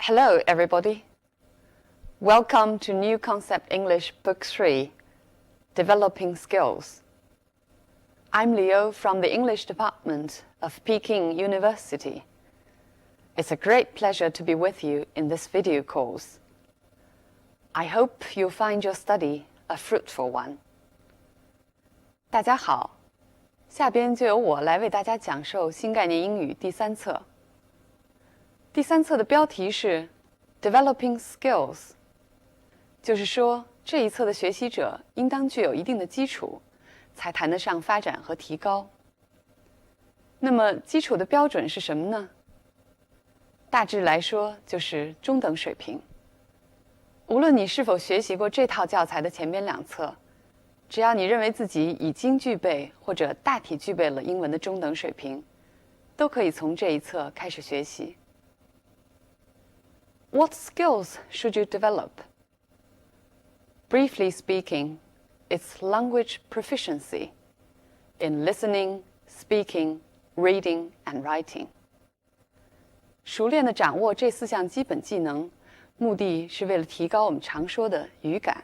Hello, everybody. Welcome to New Concept English Book 3, Developing Skills. I'm Leo from the English department of Peking University. It's a great pleasure to be with you in this video course. I hope you'll find your study a fruitful one. 大家好，下边就由我来为大家讲授新概念英语第3册。第3册的标题是 Developing Skills， 就是说这一册的学习者应当具有一定的基础，才谈得上发展和提高。那么基础的标准是什么呢？大致来说就是中等水平。无论你是否学习过这套教材的前边2册，只要你认为自己已经具备或者大体具备了英文的中等水平，都可以从这一册开始学习。What skills should you develop? Briefly speaking, it's language proficiency in listening, speaking, reading, and writing. 熟练地掌握这4项基本技能，目的是为了提高我们常说的语感。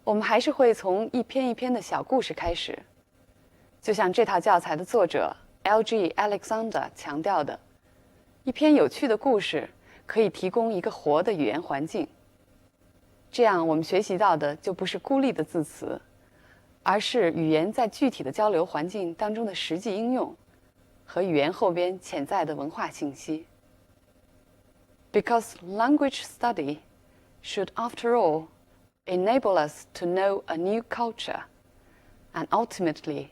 我们还是会从一篇一篇的小故事开始，就像这套教材的作者 L.G. Alexander 强调的，一篇有趣的故事可以提供一个活的语言环境。这样我们学习到的就不是孤立的字词，而是语言在具体的交流环境当中的实际应用和语言后边潜在的文化信息。Because language study should, after all, enable us to know a new culture and ultimately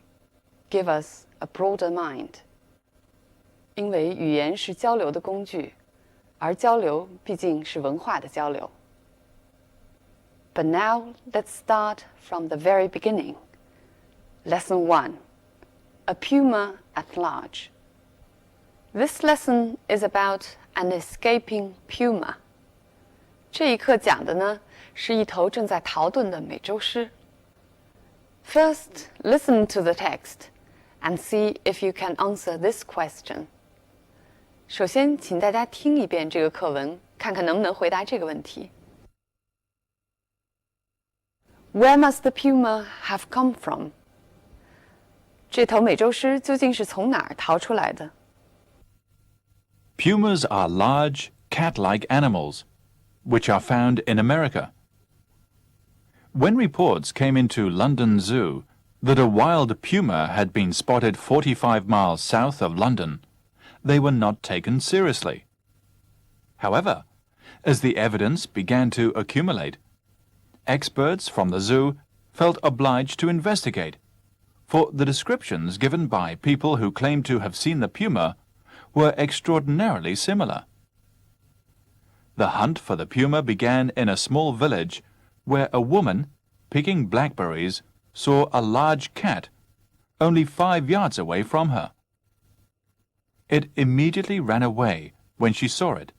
give us a broader mind. 因为语言是交流的工具，而交流毕竟是文化的交流。But now let's start from the very beginning. Lesson 1. A puma at large. This lesson is about an escaping puma. 这一课讲的呢，是一头正在逃遁的美洲狮。First, listen to the text and see if you can answer this question. 首先，请大家听一遍这个课文，看看能不能回答这个问题。Where must the puma have come from? 这头美洲狮究竟是从哪儿逃出来的？ Pumas are large, cat-like animals, which are found in America. When reports came into London Zoo that a wild puma had been spotted 45 miles south of London, they were not taken seriously. However, as the evidence began to accumulate, experts from the zoo felt obliged to investigate, for the descriptions given by people who claimed to have seen the puma were extraordinarily similar. The hunt for the puma began in a small village where a woman, picking blackberries, saw a large cat only 5 yards away from her. It immediately ran away when she saw it,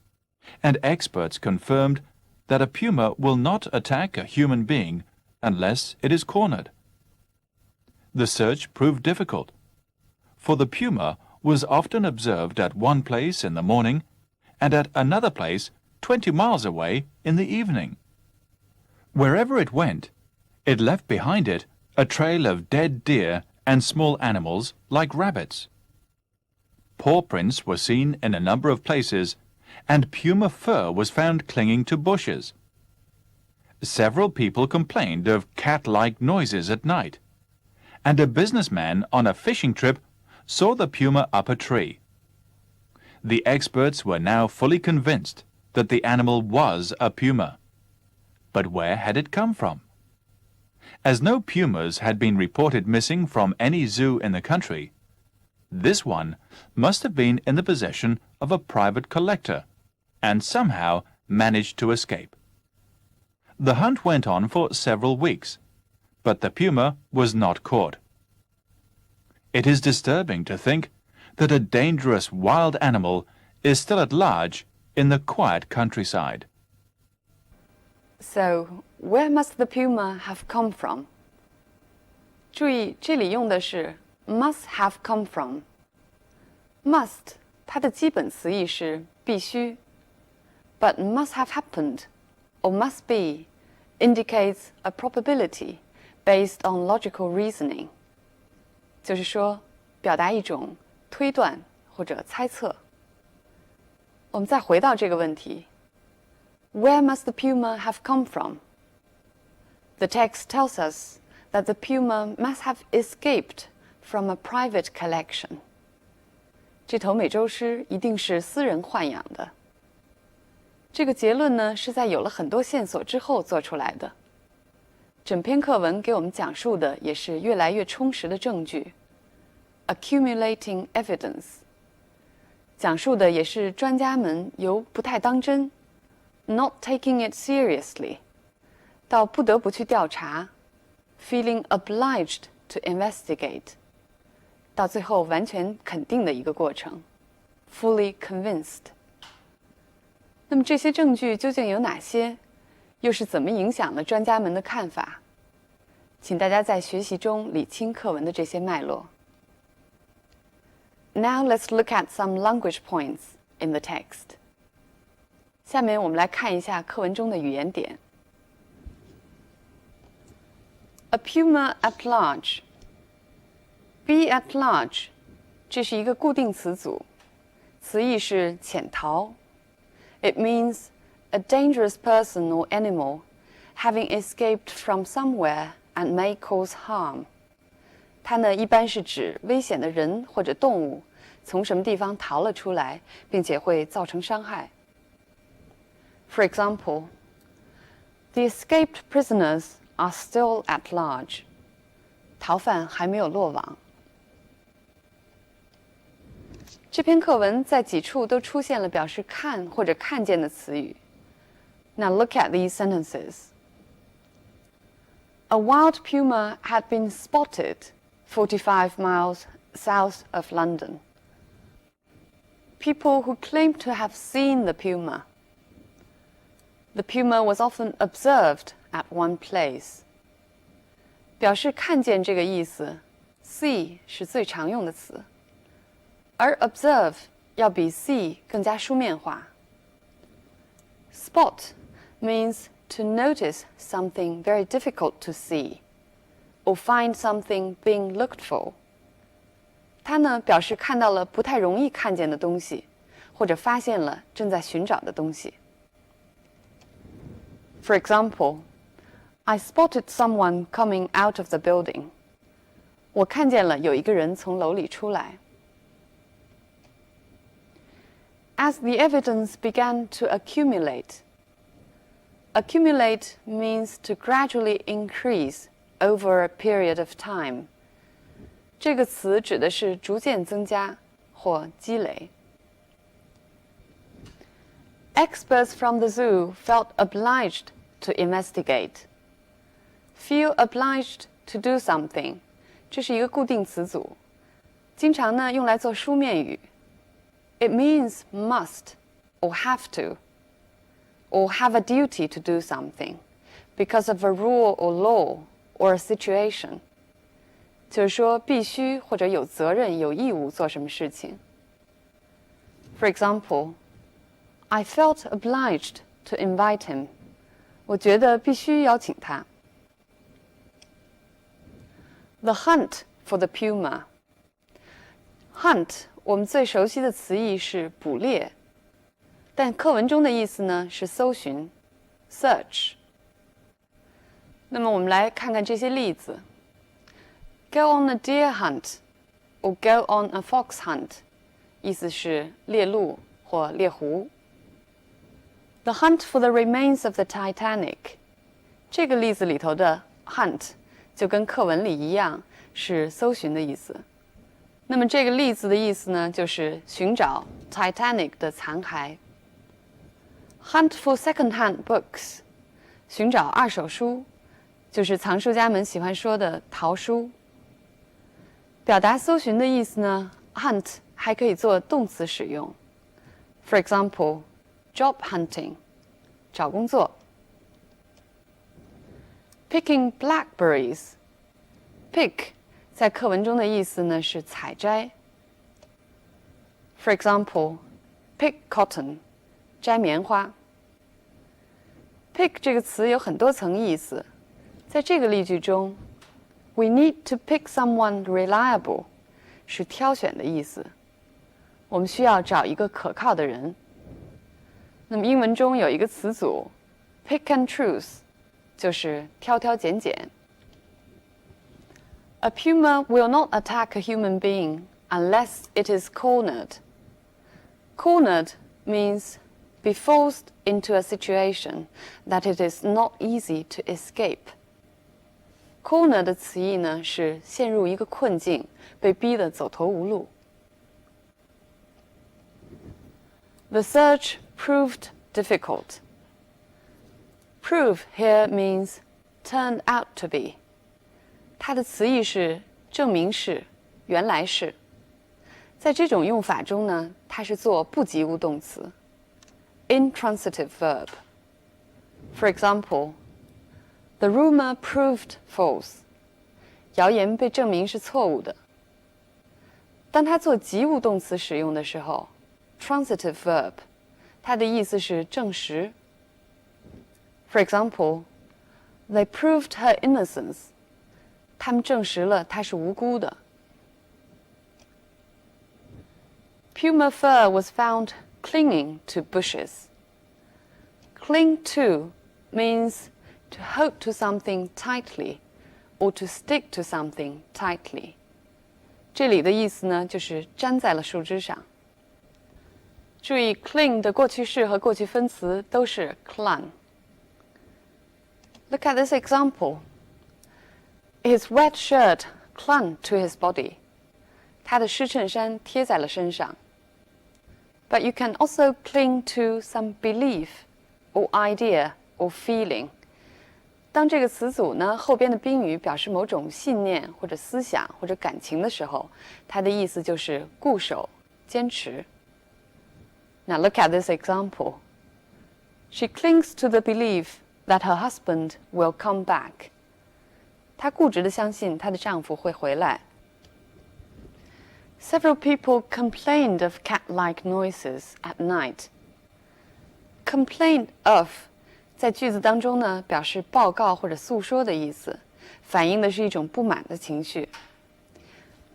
and experts confirmed that a puma will not attack a human being unless it is cornered. The search proved difficult, for the puma was often observed at one place in the morning and at another place 20 miles away in the evening. Wherever it went, it left behind it a trail of dead deer and small animals like rabbits. Paw prints were seen in a number of places, and puma fur was found clinging to bushes. Several people complained of cat-like noises at night, and a businessman on a fishing trip saw the puma up a tree. The experts were now fully convinced that the animal was a puma. But where had it come from? As no pumas had been reported missing from any zoo in the country, this one must have been in the possession of a private collector and somehow managed to escape. The hunt went on for several weeks, but the puma was not caught. It is disturbing to think that a dangerous wild animal is still at large in the quiet countryside. So, where must the puma have come from? 注意，这里用的是 must have come from. Must 它的基本词义是必须， but must have happened or must be indicates a probability based on logical reasoning. 就是说，表达一种推断或者猜测。我们再回到这个问题 ，Where must the puma have come from? The text tells us that the puma must have escaped from a private collection. 这头美洲狮一定是私人豢养的。这个结论呢，是在有了很多线索之后做出来的。整篇课文给我们讲述的也是越来越充实的证据 ，accumulating evidence。讲述的也是专家们由不太当真 ，not taking it seriously， 到不得不去调查 ，feeling obliged to investigate， 到最后完全肯定的一个过程 ，fully convinced。那么这些证据究竟有哪些？又是怎么影响了专家们的看法？请大家在学习中理清课文的这些脉络。Now let's look at some language points in the text. 下面我们来看一下课文中的语言点。A puma at large. Be at large. 这是一个固定词组，词义是潜逃。It means a dangerous person or animal having escaped from somewhere and may cause harm. 它呢，一般是指危险的人或者动物从什么地方逃了出来，并且会造成伤害。For example, the escaped prisoners are still at large. 逃犯还没有落网。这篇课文在几处都出现了表示看或者看见的词语。Now look at these sentences. A wild puma had been spotted 45 miles south of London. People who claimed to have seen the puma. The puma was often observed at one place. 表示看见这个意思 ，see 是最常用的词，而 observe 要比 see 更加书面化。Spot means to notice something very difficult to see, or find something being looked for. 它呢，表示看到了不太容易看见的东西，或者发现了正在寻找的东西。For example, I spotted someone coming out of the building. 我看见了有一个人从楼里出来。As the evidence began to accumulate. Accumulate means to gradually increase over a period of time. 这个词指的是逐渐增加或积累。Experts from the zoo felt obliged to investigate. Feel obliged to do something. 这是一个固定词组，经常呢用来做书面语。It means must or have to, or have a duty to do something because of a rule or law or a situation. 就是说必须或者有责任、有义务做什么事情。For example, I felt obliged to invite him. 我觉得必须邀请他。The hunt for the puma. Hunt 我们最熟悉的词义是捕猎，但课文中的意思呢是搜寻 ，search。那么我们来看看这些例子。Go on a deer hunt, or go on a fox hunt， 意思是猎鹿或猎狐。The hunt for the remains of the Titanic， 这个例子里头的 hunt 就跟课文里一样是搜寻的意思。那么这个例子的意思呢，就是寻找 Titanic 的残骸。Hunt for second-hand books， 寻找二手书，就是藏书家们喜欢说的淘书。表达搜寻的意思呢 ，hunt 还可以做动词使用。For example, job hunting， 找工作。Picking blackberries， pick 在课文中的意思呢是采摘。For example, pick cotton， 摘棉花。Pick 这个词有很多层意思，在这个例句中 ，we need to pick someone reliable 是挑选的意思，我们需要找一个可靠的人。那么英文中有一个词组 pick and choose 就是挑挑拣拣。A puma will not attack a human being unless it is cornered. Cornered means be forced into a situation that it is not easy to escape. Corner 的词义呢是陷入一个困境，被逼得走投无路。The search proved difficult. Prove here means turned out to be. 它的词义是证明是、原来是。在这种用法中呢，它是做不及物动词 intransitive verb. For example, the rumor proved false. 谣言被证明是错误的。当它做及物动词使用的时候 transitive verb, 它的意思是证实。For example, they proved her innocence. 他们证实了她是无辜的。Puma fur was found clinging to bushes. Cling to means to hold to something tightly or to stick to something tightly. 这里的意思呢，就是粘在了树枝上。注意 cling 的过去式和过去分词都是 clung. Look at this example. His wet shirt clung to his body. 他的湿衬衫贴在了身上。But you can also cling to some belief or idea or feeling. 当这个词组呢后边的宾语表示某种信念或者思想或者感情的时候，它的意思就是固守、坚持。Now look at this example. She clings to the belief that her husband will come back. 她固执地相信她的丈夫会回来。Several people complained of cat-like noises at night. Complain of 在句子当中呢，表示报告或者诉说的意思，反映的是一种不满的情绪。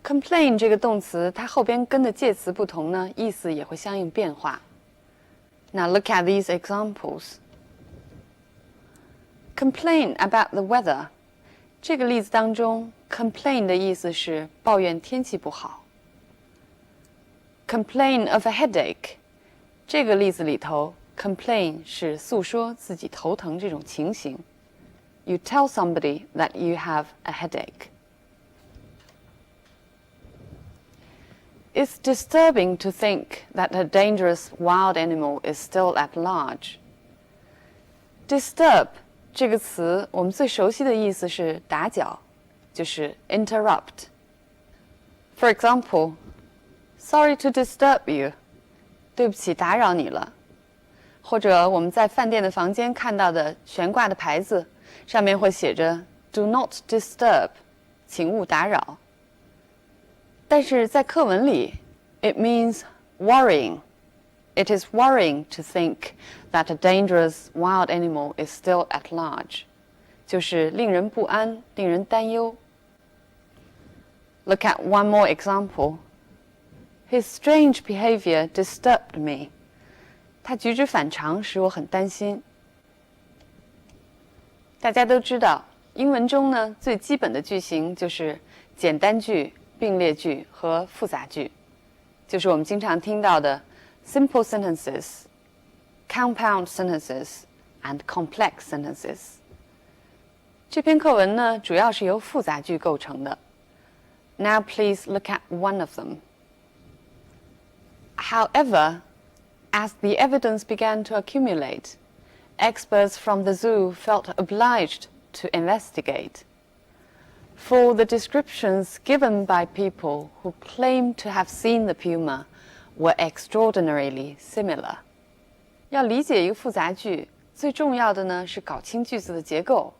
Complain 这个动词，它后边跟的介词不同呢，意思也会相应变化。Now look at these examples. Complain about the weather. 这个例子当中 ，complain 的意思是抱怨天气不好。Complain of a headache. 这个例子里头 ，complain 是诉说自己头疼这种情形。You tell somebody that you have a headache. It's disturbing to think that a dangerous wild animal is still at large. Disturb 这个词，我们最熟悉的意思是打搅，就是 interrupt. For example, sorry to disturb you. 对不起，打扰你了。或者我们在饭店的房间看到的悬挂的牌子，上面会写着 "Do not disturb"， 请勿打扰。但是在课文里 ，it means worrying. It is worrying to think that a dangerous wild animal is still at large. 就是令人不安，令人担忧。Look at one more example. His strange behavior disturbed me. 他举止反常，使我很担心。大家都知道，英文中呢最基本的句型就是简单句、并列句和复杂句，就是我们经常听到的 simple sentences, compound sentences, and complex sentences. 这篇课文呢主要是由复杂句构成的。Now please look at one of them. However, as the evidence began to accumulate, experts from the zoo felt obliged to investigate. For the descriptions given by people who claimed to have seen the puma were extraordinarily similar. 要理解一个复杂句，最重要的呢是搞清句子的结构，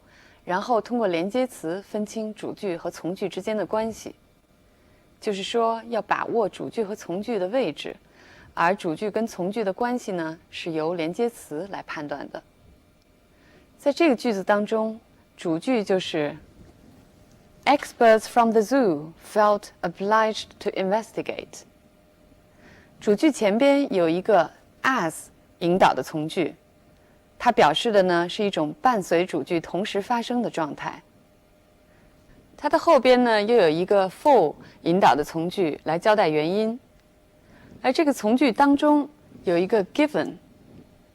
然后通过连接词分清主句和从句之间的关系。就是说，要把握主句和从句的位置，而主句跟从句的关系呢，是由连接词来判断的。在这个句子当中，主句就是 Experts from the zoo felt obliged to investigate。主句前边有一个 as 引导的从句，它表示的呢是一种伴随主句同时发生的状态。它的后边呢又有一个 for 引导的从句来交代原因，而这个从句当中有一个 given，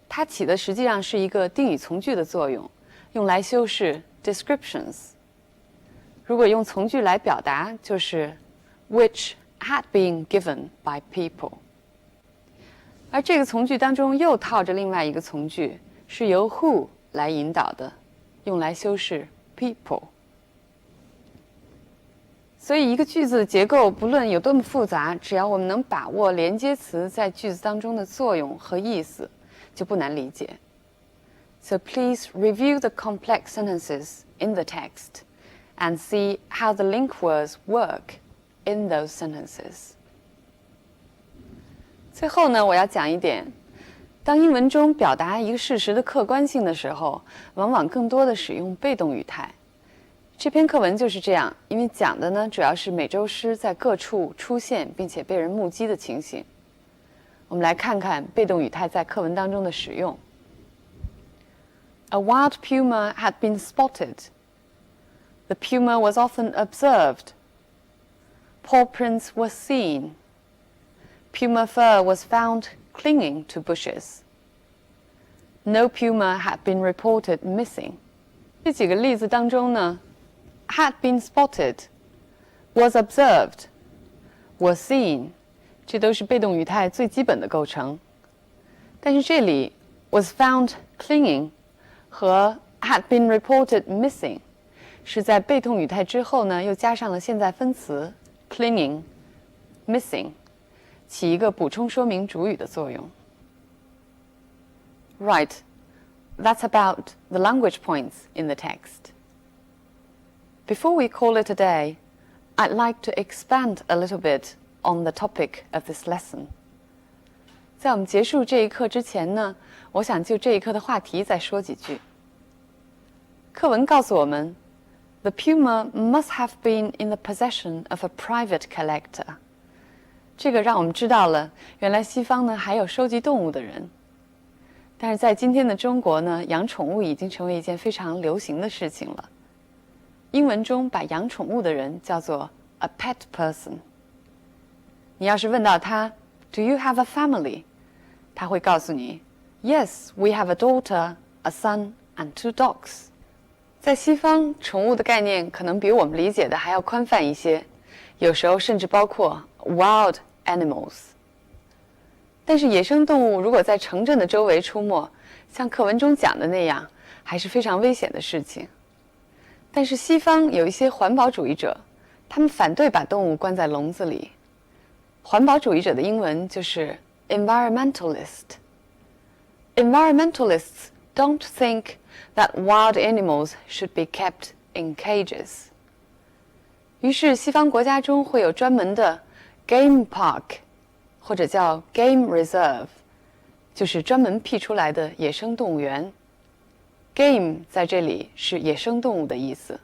它起的实际上是一个定语从句的作用，用来修饰 descriptions。如果用从句来表达，就是 which had been given by people。而这个从句当中又套着另外一个从句，是由 who 来引导的，用来修饰 people。所以一个句子的结构不论有多么复杂，只要我们能把握连接词在句子当中的作用和意思，就不难理解。So please review the complex sentences in the text and see how the link words work in those sentences. 最后呢，我要讲一点，当英文中表达一个事实的客观性的时候，往往更多的使用被动语态。这篇课文就是这样，因为讲的呢主要是美洲狮在各处出现并且被人目击的情形。我们来看看被动语态在课文当中的使用。A wild puma had been spotted. The puma was often observed. Paw prints were seen. Puma fur was found clinging to bushes. No puma had been reported missing. 这几个例子当中呢，had been spotted, was observed, was seen， 这都是被动语态最基本的构成。但是这里 was found clinging 和 had been reported missing 是在被动语态之后呢，又加上了现在分词 clinging, missing， 起一个补充说明主语的作用。Right, that's about the language points in the text. Before we call it a day, I'd like to expand a little bit on the topic of this lesson. 在我们结束这一课之前呢，我想就这一课的话题再说几句。课文告诉我们 ，The puma must have been in the possession of a private collector. 这个让我们知道了，原来西方呢还有收集动物的人。但是在今天的中国呢，养宠物已经成为一件非常流行的事情了。英文中把养宠物的人叫做 a pet person。你要是问到他 ，Do you have a family？ 他会告诉你 ，Yes, we have a daughter, a son, and 2 dogs。在西方，宠物的概念可能比我们理解的还要宽泛一些，有时候甚至包括 wild animals。但是野生动物如果在城镇的周围出没，像课文中讲的那样，还是非常危险的事情。但是西方有一些环保主义者，他们反对把动物关在笼子里。环保主义者的英文就是 environmentalist。Environmentalists don't think that wild animals should be kept in cages。于是西方国家中会有专门的 game park， 或者叫 game reserve， 就是专门辟出来的野生动物园。Game 在这里是野生动物的意思，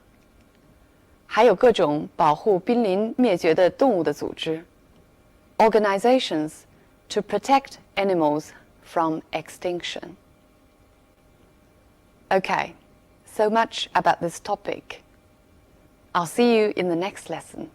还有各种保护濒临灭绝的动物的组织 ，organizations to protect animals from extinction. Okay, so much about this topic. I'll see you in the next lesson.